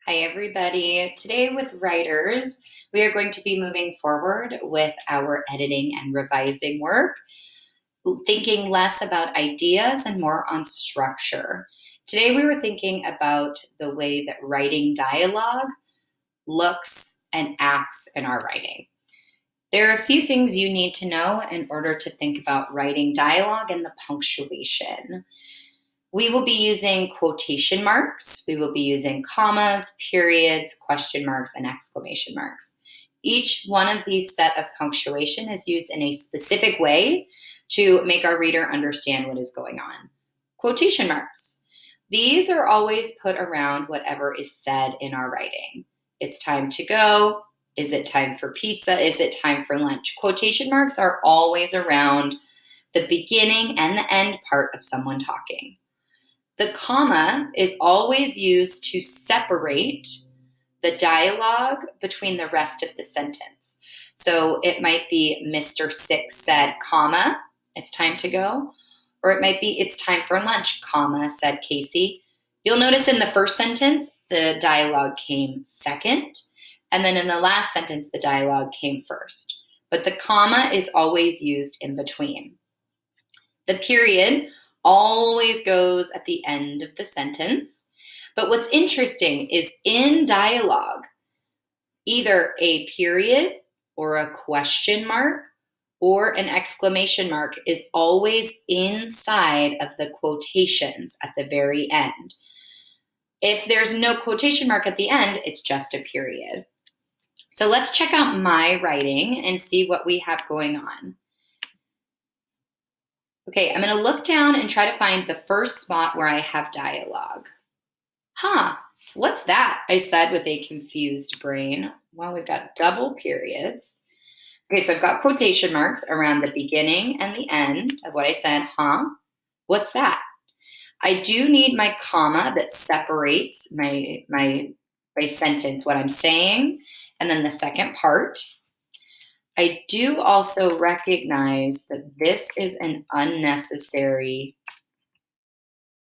Hi, everybody. Today with writers, we are going to be moving forward with our editing and revising work, thinking less about ideas and more on structure. Today, we were thinking about the way that writing dialogue looks and acts in our writing. There are a few things you need to know in order to think about writing dialogue and the punctuation. We will be using quotation marks. We will be using commas, periods, question marks, and exclamation marks. Each one of these set of punctuation is used in a specific way to make our reader understand what is going on. Quotation marks. These are always put around whatever is said in our writing. It's time to go. Is it time for pizza? Is it time for lunch? Quotation marks are always around the beginning and the end part of someone talking. The comma is always used to separate the dialogue between the rest of the sentence. So it might be Mr. Six said, comma, it's time to go. Or it might be it's time for lunch, comma, said Casey. You'll notice in the first sentence, the dialogue came second. And then in the last sentence, the dialogue came first. But the comma is always used in between. The period always goes at the end of the sentence. But what's interesting is in dialogue, either a period or a question mark or an exclamation mark is always inside of the quotations at the very end. If there's no quotation mark at the end, it's just a period. So let's check out my writing and see what we have going on. Okay, I'm going to look down and try to find the first spot where I have dialogue. What's that? I said with a confused brain. Well, we've got double periods. Okay, so I've got quotation marks around the beginning and the end of what I said. What's that? I do need my comma that separates my sentence, what I'm saying, and then the second part. I do also recognize that this is an unnecessary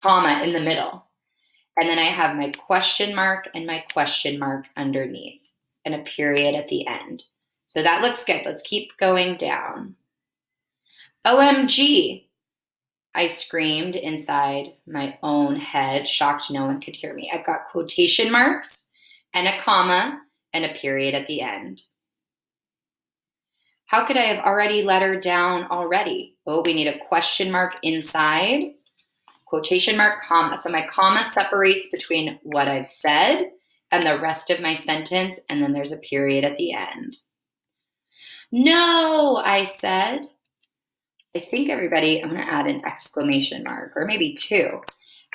comma in the middle. And then I have my question mark and my question mark underneath and a period at the end. So that looks good. Let's keep going down. OMG, I screamed inside my own head, shocked no one could hear me. I've got quotation marks and a comma and a period at the end. How could I have already let her down already? Oh, we need a question mark inside, quotation mark, comma. So my comma separates between what I've said and the rest of my sentence, and then there's a period at the end. No, I said. I think everybody, I'm going to add an exclamation mark, or maybe two,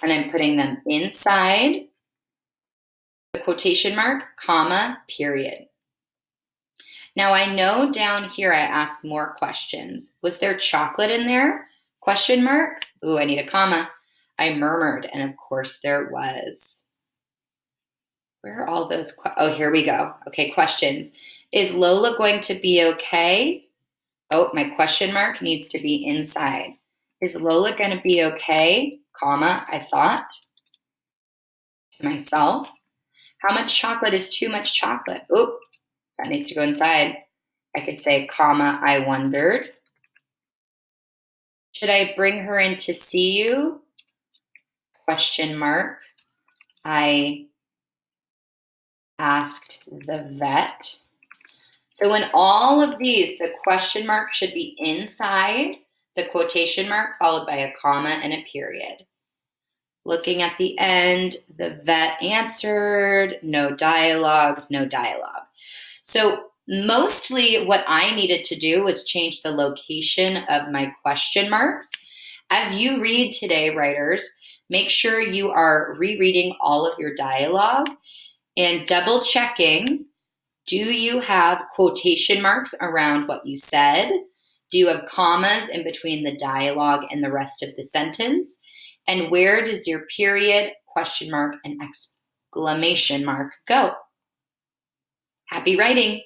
and I'm putting them inside the quotation mark, comma, period. Now I know down here I asked more questions. Was there chocolate in there? Question mark. Ooh, I need a comma. I murmured, and of course there was. Where are all those? Oh, here we go. Okay, questions. Is Lola going to be okay? Oh, my question mark needs to be inside. Is Lola going to be okay? Comma, I thought to myself. How much chocolate is too much chocolate? Oop. That needs to go inside. I could say, comma, I wondered. Should I bring her in to see you? Question mark. I asked the vet. So in all of these, the question mark should be inside the quotation mark followed by a comma and a period. Looking at the end, the vet answered, no dialogue, no dialogue. So mostly what I needed to do was change the location of my question marks. As you read today, writers, make sure you are rereading all of your dialogue and double checking, do you have quotation marks around what you said? Do you have commas in between the dialogue and the rest of the sentence? And where does your period, question mark, and exclamation mark go? Happy writing!